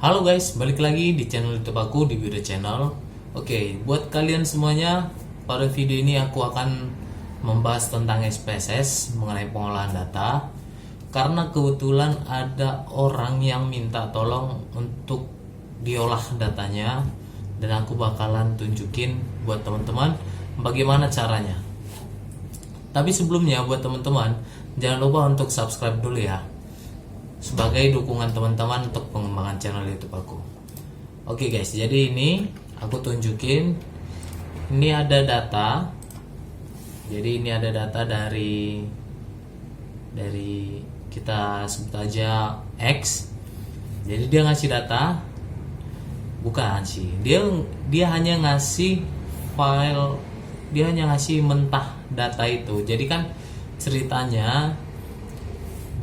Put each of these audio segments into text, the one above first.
Halo guys, balik lagi di channel YouTube aku di Video Channel. Oke, buat kalian semuanya, pada video ini aku akan membahas tentang SPSS mengenai pengolahan data. Karena kebetulan ada orang yang minta tolong untuk diolah datanya, dan aku bakalan tunjukin buat teman-teman bagaimana caranya. Tapi sebelumnya buat teman-teman, jangan lupa untuk subscribe dulu ya, sebagai dukungan teman-teman untuk pengembangan channel YouTube aku. Oke guys, jadi ini aku tunjukin, ini ada data. Jadi ini ada data dari kita sebut aja X. Jadi dia ngasih data, bukan sih, dia hanya ngasih file, dia hanya ngasih mentah data itu. Jadi kan ceritanya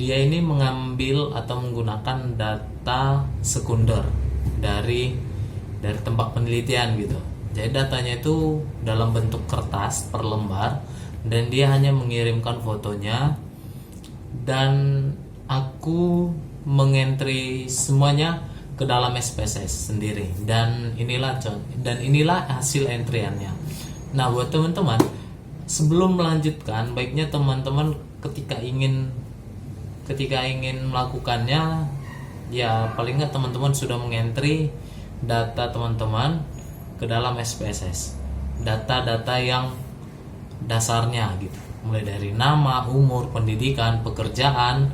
dia ini mengambil atau menggunakan data sekunder dari tempat penelitian gitu. Jadi datanya itu dalam bentuk kertas per lembar, dan dia hanya mengirimkan fotonya, dan aku mengentry semuanya ke dalam SPSS sendiri, dan inilah hasil entriannya. Nah, buat teman-teman, sebelum melanjutkan, baiknya teman-teman ketika ingin melakukannya, ya paling nggak teman-teman sudah mengentry data teman-teman ke dalam SPSS, data-data yang dasarnya gitu, mulai dari nama, umur, pendidikan, pekerjaan.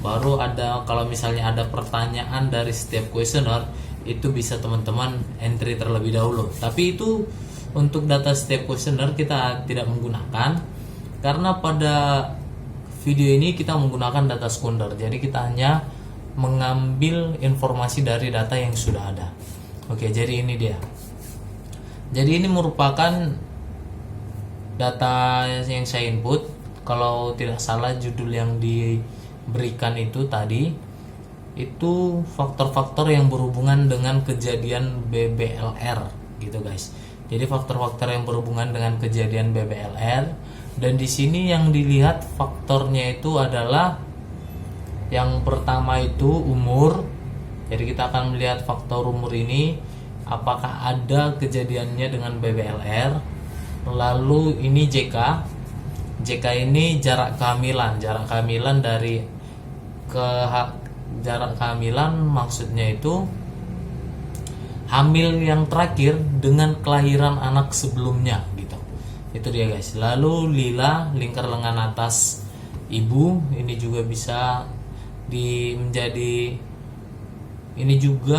Baru ada, kalau misalnya ada pertanyaan dari setiap kuesioner, itu bisa teman-teman entry terlebih dahulu. Tapi itu untuk data setiap kuesioner kita tidak menggunakan, karena pada video ini kita menggunakan data sekunder. Jadi kita hanya mengambil informasi dari data yang sudah ada. Oke, jadi ini dia. Jadi ini merupakan data yang saya input. Kalau tidak salah judul yang diberikan itu tadi itu faktor-faktor yang berhubungan dengan kejadian BBLR gitu guys. Jadi faktor-faktor yang berhubungan dengan kejadian BBLR, dan di sini yang dilihat faktornya itu adalah yang pertama itu umur. Jadi kita akan melihat faktor umur ini apakah ada kejadiannya dengan BBLR. Lalu ini JK ini jarak kehamilan. Jarak kehamilan maksudnya itu hamil yang terakhir dengan kelahiran anak sebelumnya gitu. Itu dia guys. Lalu lila, lingkar lengan atas ibu, ini juga bisa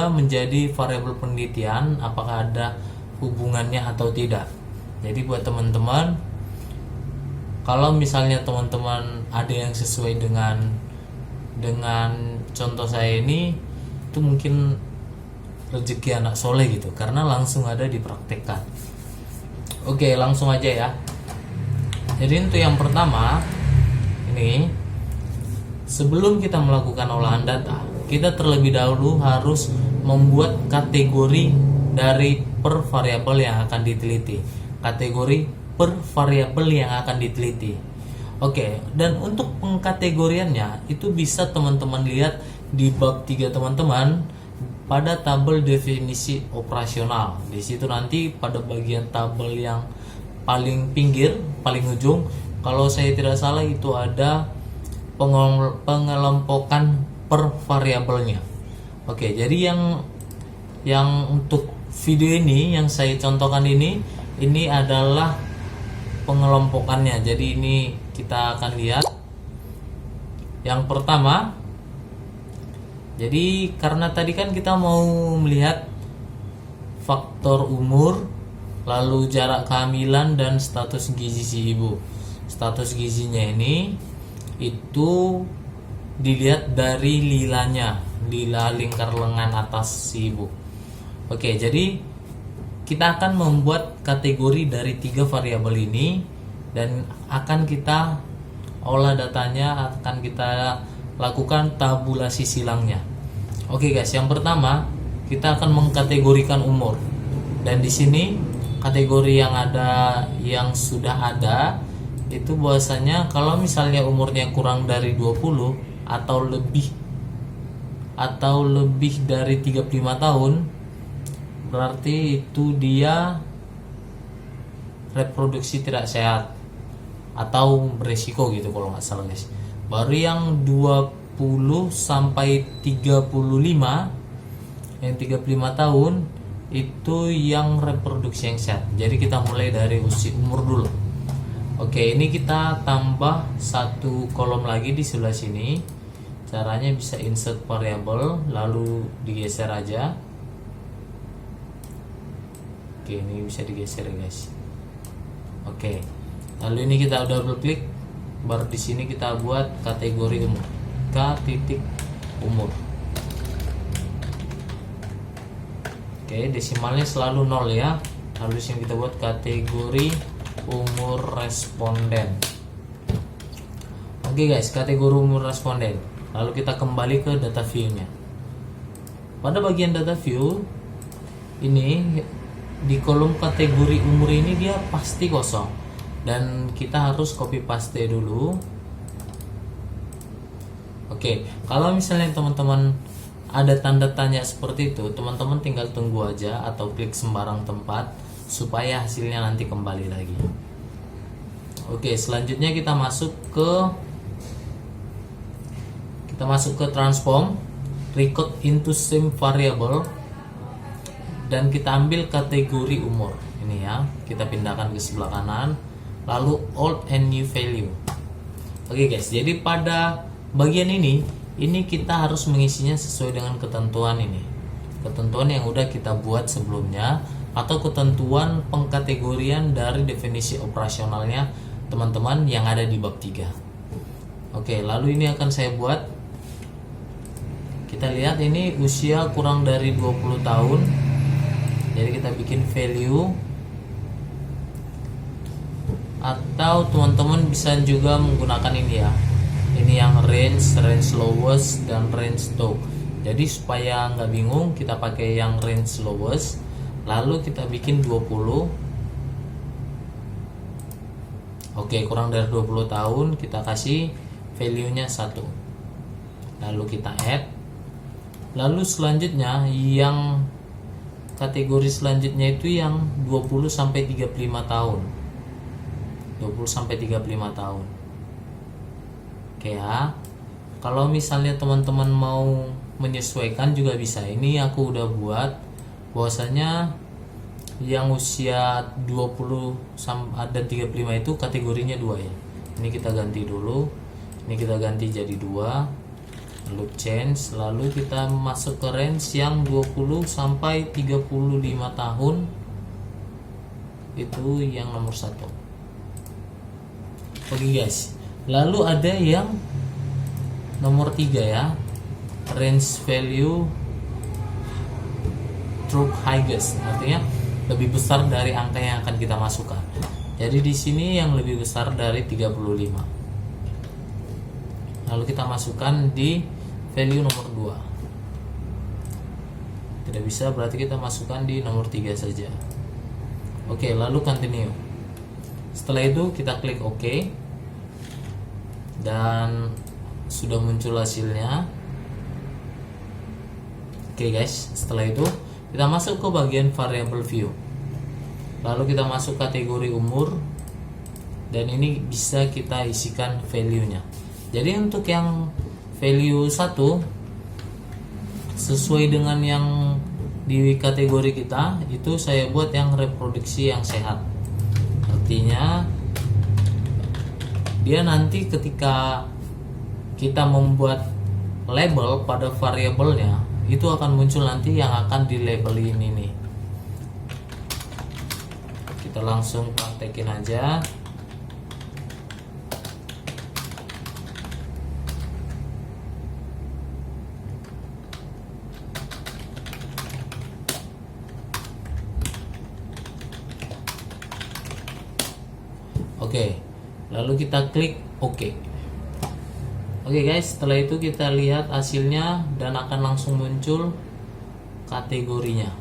menjadi variabel penelitian apakah ada hubungannya atau tidak. Jadi buat teman-teman, kalau misalnya teman-teman ada yang sesuai dengan contoh saya ini, itu mungkin rezeki anak soleh gitu, karena langsung ada dipraktekkan. Oke, langsung aja ya. Jadi untuk yang pertama ini, sebelum kita melakukan olahan data, kita terlebih dahulu harus membuat kategori dari per variabel yang akan diteliti. Kategori per variabel yang akan diteliti. Oke, dan untuk pengkategoriannya itu bisa teman-teman lihat di bab 3 teman-teman, pada tabel definisi operasional. Di situ nanti pada bagian tabel yang paling pinggir, paling ujung, kalau saya tidak salah itu ada pengelompokan per variabelnya. Oke, jadi yang untuk video ini yang saya contohkan ini adalah pengelompokannya. Jadi ini kita akan lihat yang pertama. Jadi karena tadi kan kita mau melihat faktor umur, lalu jarak kehamilan, dan status gizi si ibu. Status gizinya ini itu dilihat dari lilanya, lila lingkar lengan atas si ibu. Oke, jadi kita akan membuat kategori dari 3 variabel ini, dan akan kita olah datanya, akan kita lakukan tabulasi silangnya. Oke guys, yang pertama kita akan mengkategorikan umur, dan di sini kategori yang sudah ada itu bahwasanya kalau misalnya umurnya kurang dari 20 atau lebih atau lebih dari 35 tahun, berarti itu dia reproduksi tidak sehat atau beresiko gitu kalau nggak salah guys. Baru yang 20 sampai 35, yang 35 tahun itu yang reproduksi yang sehat. Jadi kita mulai dari usia umur dulu. Oke, ini kita tambah satu kolom lagi di sebelah sini. Caranya bisa insert variable lalu digeser aja. Oke, ini bisa digeser ya guys. Oke, lalu ini kita double klik, baru di sini kita buat kategori umur, k titik umur. Oke, desimalnya selalu 0 ya. Lalu di sini kita buat kategori umur responden. Oke guys, kategori umur responden. Lalu kita kembali ke data view-nya. Pada bagian data view ini, di kolom kategori umur ini dia pasti kosong, dan kita harus copy paste dulu. Oke, kalau misalnya teman-teman ada tanda tanya seperti itu, teman-teman tinggal tunggu aja atau klik sembarang tempat supaya hasilnya nanti kembali lagi. Oke, selanjutnya kita masuk ke transform, record into same variable, dan kita ambil kategori umur ini ya, kita pindahkan ke sebelah kanan, lalu old and new value. Oke guys, jadi pada bagian ini kita harus mengisinya sesuai dengan ketentuan ini, ketentuan yang udah kita buat sebelumnya, atau ketentuan pengkategorian dari definisi operasionalnya teman-teman yang ada di bab 3. Oke, lalu ini akan saya buat. Kita lihat ini usia kurang dari 20 tahun. Jadi kita bikin value, atau teman-teman bisa juga menggunakan ini ya. Ini yang range lowest dan range top. Jadi supaya nggak bingung, kita pakai yang range lowest, lalu kita bikin 20. Oke, kurang dari 20 tahun, kita kasih value-nya 1. Lalu kita add. Lalu selanjutnya yang kategori selanjutnya itu yang 20 sampai 35 tahun. 20 sampai 35 tahun. Oke ya. Kalau misalnya teman-teman mau menyesuaikan juga bisa. Ini aku udah buat bahwasanya yang usia 20 dan 35 itu kategorinya 2 ya. Ini kita ganti dulu. Ini kita ganti jadi 2. Lalu change, lalu kita masuk ke range yang 20 sampai 35 tahun. Itu yang nomor 1. Oke guys. Lalu ada yang nomor 3 ya. Range value true highest, artinya lebih besar dari angka yang akan kita masukkan. Jadi di sini yang lebih besar dari 35. Lalu kita masukkan di value nomor 2. Tidak bisa, berarti kita masukkan di nomor 3 saja. Oke, lalu continue. Setelah itu kita klik OK, dan sudah muncul hasilnya. Oke guys, setelah itu kita masuk ke bagian variable view. Lalu kita masuk kategori umur, dan ini bisa kita isikan value-nya. Jadi untuk yang value 1 sesuai dengan yang di kategori kita, itu saya buat yang reproduksi yang sehat. Artinya dia nanti ketika kita membuat label pada variabelnya, itu akan muncul nanti yang akan dilabelin ini. Kita langsung praktekin aja. Oke, lalu kita klik OK. Oke guys, setelah itu kita lihat hasilnya dan akan langsung muncul kategorinya.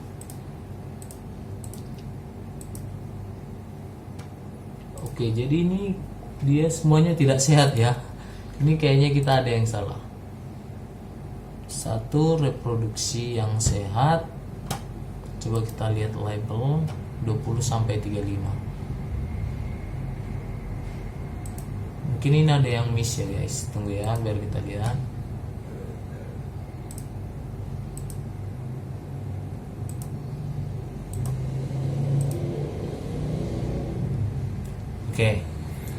Oke, jadi ini dia semuanya tidak sehat ya. Ini kayaknya kita ada yang salah. Satu, reproduksi yang sehat. Coba kita lihat label 20 sampai 35. Mungkin ini ada yang miss ya guys. Tunggu ya biar kita lihat. Oke.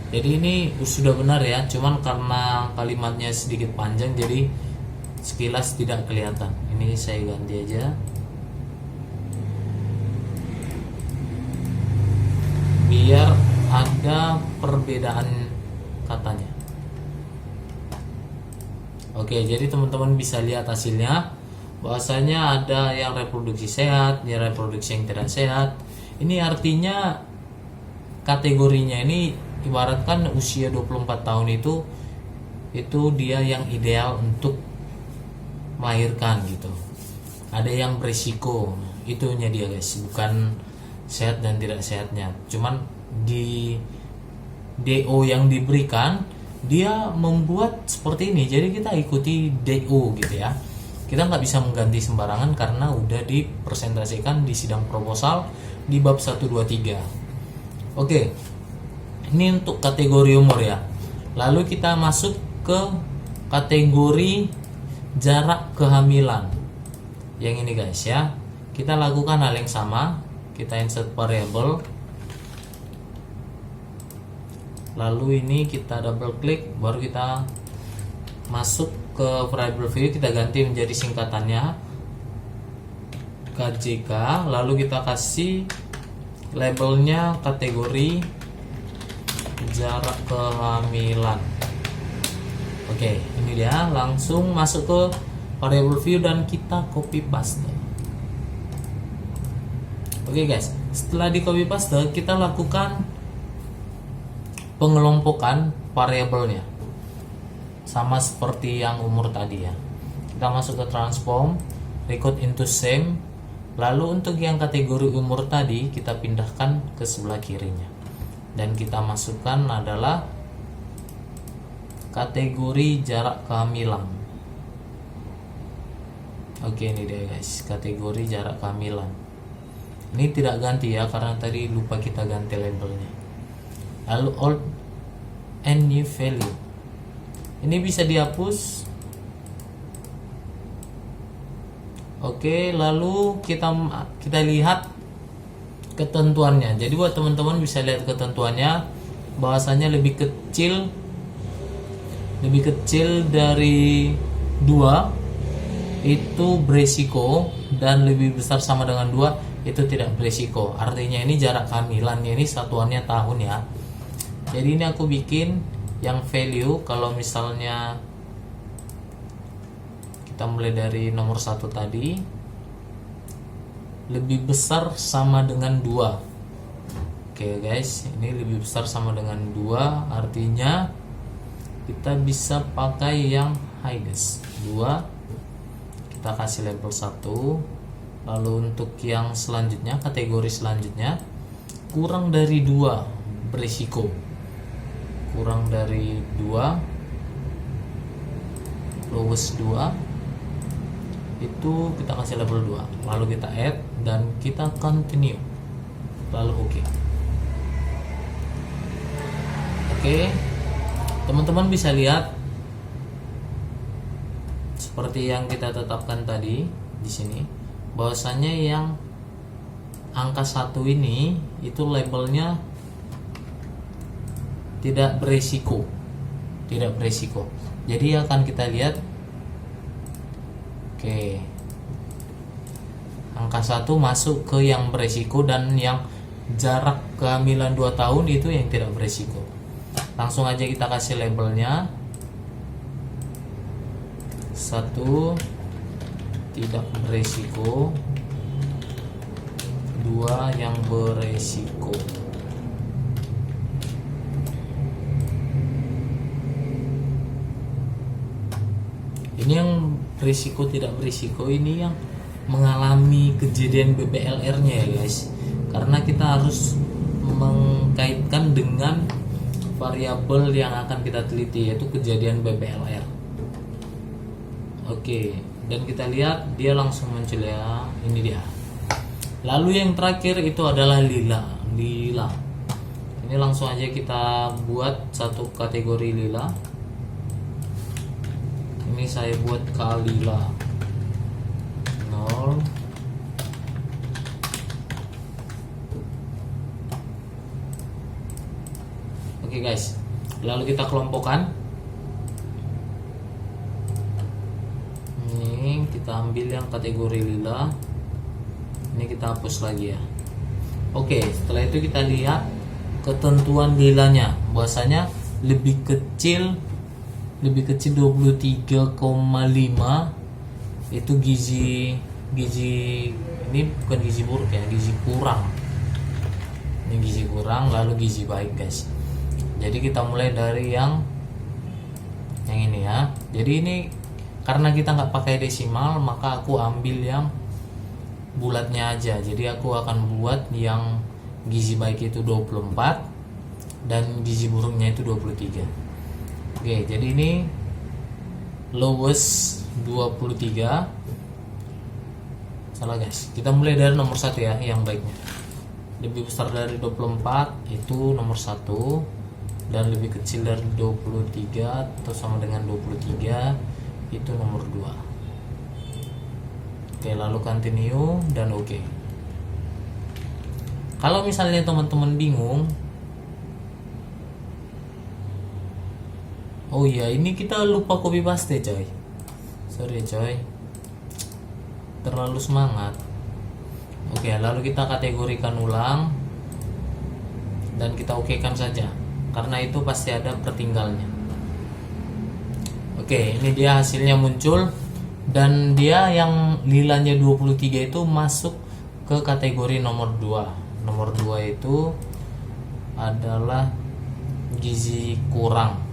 Jadi ini sudah benar ya, cuman karena kalimatnya sedikit panjang jadi sekilas tidak kelihatan. Ini saya ganti aja. Biar ada perbedaan katanya. Oke, jadi teman-teman bisa lihat hasilnya. Bahwasanya ada yang reproduksi sehat, yang reproduksi yang tidak sehat. Ini artinya kategorinya ini ibaratkan usia 24 tahun itu dia yang ideal untuk melahirkan gitu. Ada yang berisiko, itunya dia guys, bukan sehat dan tidak sehatnya. Cuman di DO yang diberikan dia membuat seperti ini, jadi kita ikuti DO gitu ya. Kita nggak bisa mengganti sembarangan karena udah dipresentasikan di sidang proposal di bab 1, 2, 3. Oke, ini untuk kategori umur ya. Lalu kita masuk ke kategori jarak kehamilan. Yang ini guys ya. Kita lakukan hal yang sama. Kita insert variable. Lalu ini kita double klik, baru kita masuk ke variable view, kita ganti menjadi singkatannya KJK. Lalu kita kasih labelnya kategori jarak kehamilan. Oke, ini dia. Langsung masuk ke variable view dan kita copy paste. Oke guys, setelah di copy paste kita lakukan pengelompokan variabelnya sama seperti yang umur tadi ya. Kita masuk ke transform, record into same. Lalu untuk yang kategori umur tadi kita pindahkan ke sebelah kirinya dan kita masukkan adalah kategori jarak kehamilan. Oke, ini dia guys, kategori jarak kehamilan. Ini tidak ganti ya karena tadi lupa kita ganti labelnya. Lalu old and new value, ini bisa dihapus. Oke, lalu kita lihat ketentuannya. Jadi buat teman-teman bisa lihat ketentuannya, bahwasanya lebih kecil dari 2 itu beresiko dan lebih besar sama dengan 2 itu tidak beresiko. Artinya ini jarak kehamilannya ini satuannya tahun ya. Jadi ini aku bikin yang value, kalau misalnya kita mulai dari nomor 1 tadi, lebih besar sama dengan 2. Oke guys, ini lebih besar sama dengan 2, artinya kita bisa pakai yang highest 2. Kita kasih label 1. Lalu untuk yang selanjutnya, kategori selanjutnya, kurang dari 2 berisiko. Kurang dari 2, lowest 2, itu kita kasih label 2. Lalu kita add dan kita continue. Lalu oke. Oke, teman-teman bisa lihat seperti yang kita tetapkan tadi di sini, bahwasanya yang angka 1 ini itu labelnya tidak beresiko. Jadi akan kita lihat, oke, angka 1 masuk ke yang beresiko dan yang jarak kehamilan 2 tahun itu yang tidak beresiko. Langsung aja kita kasih labelnya 1 tidak beresiko, 2 yang beresiko. Ini yang berisiko tidak berisiko, ini yang mengalami kejadian BPLR-nya ya guys, karena kita harus mengkaitkan dengan variabel yang akan kita teliti, yaitu kejadian BPLR. Oke, dan kita lihat dia langsung muncul ya, ini dia. Lalu yang terakhir itu adalah lila. Ini langsung aja kita buat satu kategori lila. Ini saya buat kalila 0. Oke guys, lalu kita kelompokkan. Ini kita ambil yang kategori lila. Ini kita hapus lagi ya. Oke, setelah itu kita lihat ketentuan lilanya. Bahwasanya lebih kecil 23,5 itu gizi ini bukan gizi buruk ya, gizi kurang. Ini gizi kurang, lalu gizi baik guys. Jadi kita mulai dari yang ini ya. Jadi ini karena kita nggak pakai desimal, maka aku ambil yang bulatnya aja. Jadi aku akan buat yang gizi baik itu 24 dan gizi buruknya itu 23. Oke, jadi ini lowest 23. Salah guys. Kita mulai dari nomor 1 ya, yang baiknya. Lebih besar dari 24 itu nomor 1 dan lebih kecil dari 23 atau sama dengan 23 itu nomor 2. Oke, lalu continue dan oke. Kalau misalnya teman-teman bingung, oh iya, ini kita lupa copy paste coy. Sorry coy, terlalu semangat. Oke, lalu kita kategorikan ulang dan kita okekan saja, karena itu pasti ada pertinggalnya. Oke, ini dia hasilnya muncul. Dan dia yang lilanya 23 itu masuk ke kategori nomor 2. Nomor 2 itu adalah gizi kurang.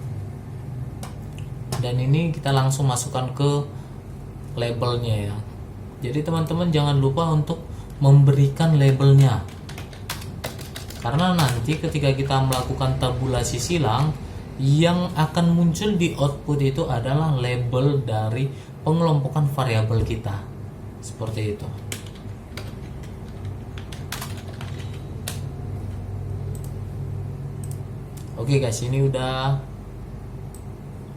Dan ini kita langsung masukkan ke labelnya ya. Jadi teman-teman jangan lupa untuk memberikan labelnya. Karena nanti ketika kita melakukan tabulasi silang, yang akan muncul di output itu adalah label dari pengelompokan variabel kita. Seperti itu. Oke guys, ini udah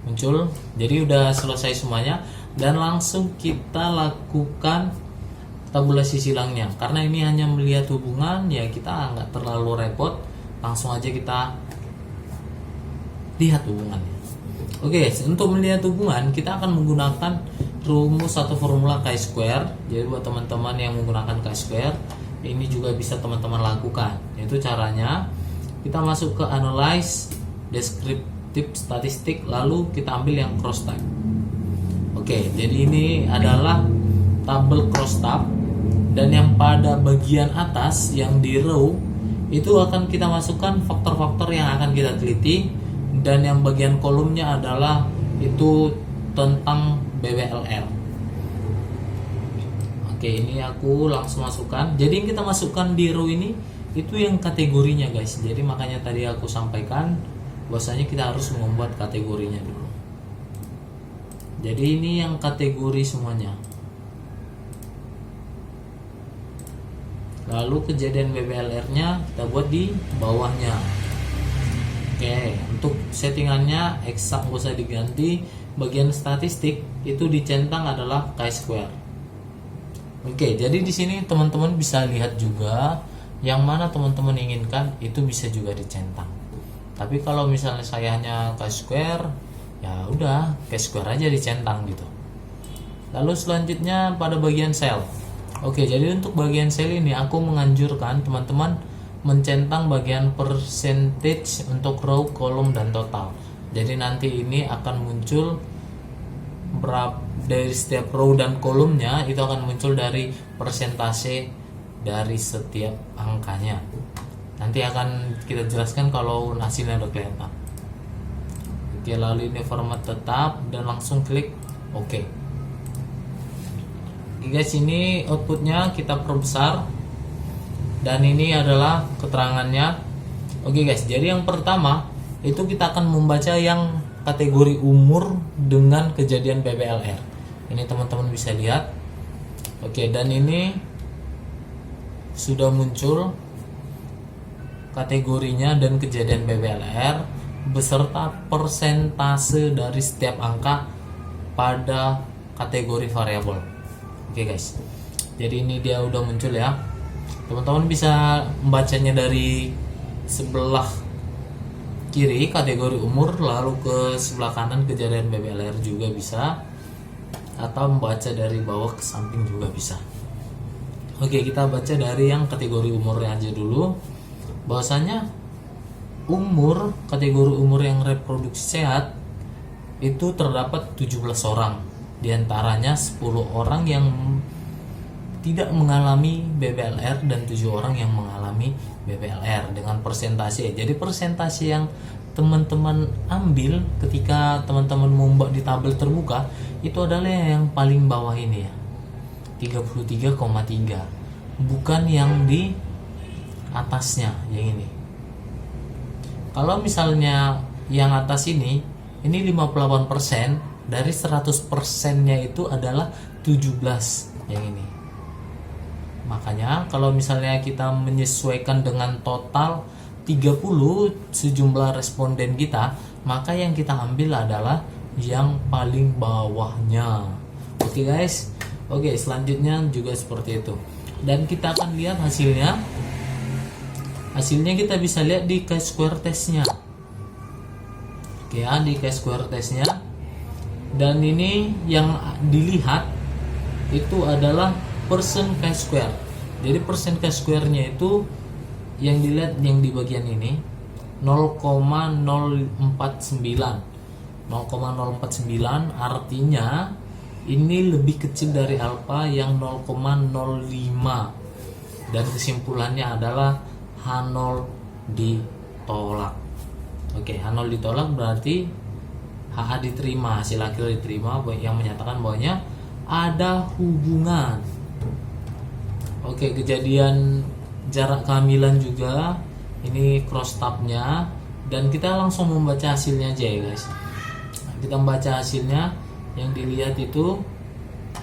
muncul. Jadi udah selesai semuanya dan langsung kita lakukan tabulasi silangnya. Karena ini hanya melihat hubungan, ya kita nggak terlalu repot. Langsung aja kita lihat hubungannya. Oke, untuk melihat hubungan kita akan menggunakan rumus atau formula chi-square. Jadi buat teman-teman yang menggunakan chi-square, ini juga bisa teman-teman lakukan. Itu caranya kita masuk ke analyze, descriptive statistik, lalu kita ambil yang cross type. Oke, jadi ini adalah tabel cross type, dan yang pada bagian atas yang di row itu akan kita masukkan faktor-faktor yang akan kita teliti. Dan yang bagian kolomnya adalah itu tentang BWLR. Oke, ini aku langsung masukkan. Jadi yang kita masukkan di row ini itu yang kategorinya guys. Jadi makanya tadi aku sampaikan bahwasanya kita harus membuat kategorinya dulu. Jadi ini yang kategori semuanya. Lalu kejadian BWLR-nya kita buat di bawahnya. Oke, untuk settingannya eksak nggak usah diganti. Bagian statistik itu dicentang adalah chi-square. Oke, jadi di sini teman-teman bisa lihat juga yang mana teman-teman inginkan itu bisa juga dicentang. Tapi kalau misalnya saya hanya chi-square, ya udah chi-square aja dicentang gitu. Lalu selanjutnya pada bagian sel. Oke, jadi untuk bagian sel ini aku menganjurkan teman-teman mencentang bagian percentage untuk row, kolom, dan total. Jadi nanti ini akan muncul berapa dari setiap row dan kolomnya, itu akan muncul dari persentase dari setiap angkanya. Nanti akan kita jelaskan kalau hasilnya udah kelihatan. Oke, lalu ini format tetap dan langsung klik OK. Oke guys, ini outputnya kita perbesar. Dan ini adalah keterangannya. Oke guys, jadi yang pertama itu kita akan membaca yang kategori umur dengan kejadian BWLR. Ini teman-teman bisa lihat. Oke, dan ini sudah muncul kategorinya dan kejadian BBLR beserta persentase dari setiap angka pada kategori variabel. Oke guys, jadi ini dia udah muncul ya. Teman-teman bisa membacanya dari sebelah kiri kategori umur, lalu ke sebelah kanan kejadian BBLR juga bisa, atau membaca dari bawah ke samping juga bisa. Oke, kita baca dari yang kategori umurnya aja dulu. Bahwasanya kategori umur yang reproduksi sehat itu terdapat 17 orang. Di antaranya 10 orang yang tidak mengalami BBLR dan 7 orang yang mengalami BBLR dengan persentase. Jadi persentase yang teman-teman ambil ketika teman-teman membuat di tabel terbuka itu adalah yang paling bawah ini ya, 33,3, bukan yang di atasnya yang ini. Kalau misalnya yang atas ini 58%, dari 100%-nya itu adalah 17 yang ini. Makanya kalau misalnya kita menyesuaikan dengan total 30 sejumlah responden kita, maka yang kita ambil adalah yang paling bawahnya. Oke guys. Oke, selanjutnya juga seperti itu. Dan kita akan lihat hasilnya. Hasilnya kita bisa lihat di chi-square testnya. Oke ya, di chi-square testnya. Dan ini yang dilihat itu adalah persen chi-square. Jadi persen chi-square-nya itu yang dilihat yang di bagian ini 0,049. 0,049 artinya ini lebih kecil dari alfa yang 0,05. Dan kesimpulannya adalah H0 ditolak. Oke, H0 ditolak berarti HA diterima, hasil akhir diterima, yang menyatakan bahwanya ada hubungan. Oke, kejadian jarak kehamilan juga ini cross tabnya, dan kita langsung membaca hasilnya aja ya guys. Kita membaca hasilnya, yang dilihat itu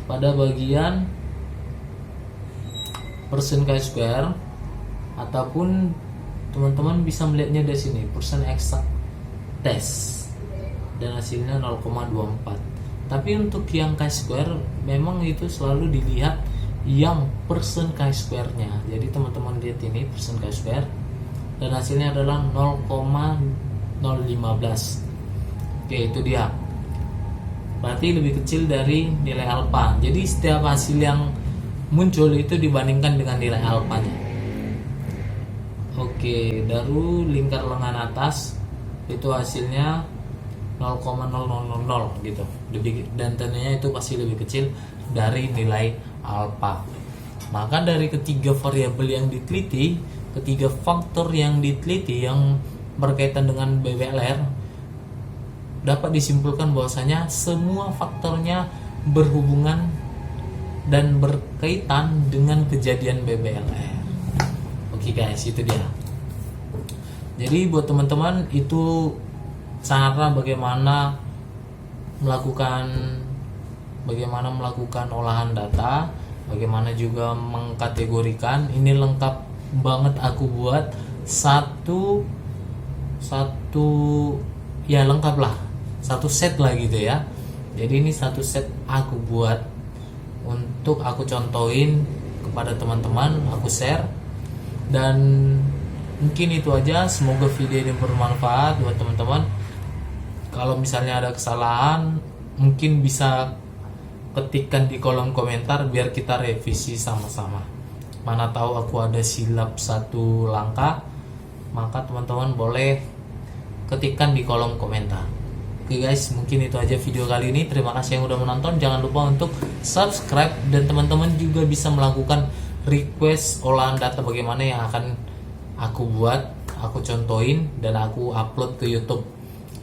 pada bagian persen chi-square, ataupun teman-teman bisa melihatnya dari sini persen exact test, dan hasilnya 0,24. Tapi untuk yang chi-square memang itu selalu dilihat yang persen chi-square-nya. Jadi teman-teman lihat ini persen chi-square dan hasilnya adalah 0,015. Oke, itu dia. Berarti lebih kecil dari nilai alfa. Jadi setiap hasil yang muncul itu dibandingkan dengan nilai alfanya. Oke, baru lingkar lengan atas itu hasilnya 0,0000 gitu. Dan tentunya itu pasti lebih kecil dari nilai alfa. Maka dari ketiga variabel yang diteliti, ketiga faktor yang diteliti yang berkaitan dengan BBLR, dapat disimpulkan bahwasanya semua faktornya berhubungan dan berkaitan dengan kejadian BBLR. Oke guys, itu dia. Jadi buat teman-teman itu cara bagaimana melakukan olahan data, bagaimana juga mengkategorikan. Ini lengkap banget aku buat satu ya, lengkap lah, satu set lah gitu ya. Jadi ini satu set aku buat untuk aku contohin kepada teman-teman, aku share. Dan mungkin itu aja, semoga video ini bermanfaat buat teman-teman. Kalau misalnya ada kesalahan, mungkin bisa ketikkan di kolom komentar biar kita revisi sama-sama. Mana tahu aku ada silap satu langkah, maka teman-teman boleh ketikkan di kolom komentar. Oke guys, mungkin itu aja video kali ini. Terima kasih yang udah menonton. Jangan lupa untuk subscribe, dan teman-teman juga bisa melakukan request olahan data bagaimana yang akan aku buat, aku contohin, dan aku upload ke YouTube.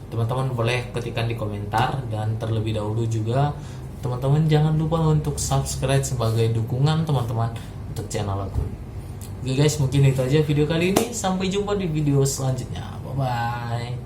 Teman-teman boleh ketikkan di komentar. Dan terlebih dahulu juga teman-teman jangan lupa untuk subscribe sebagai dukungan teman-teman untuk channel aku. Oke guys, mungkin itu aja video kali ini. Sampai jumpa di video selanjutnya. Bye bye.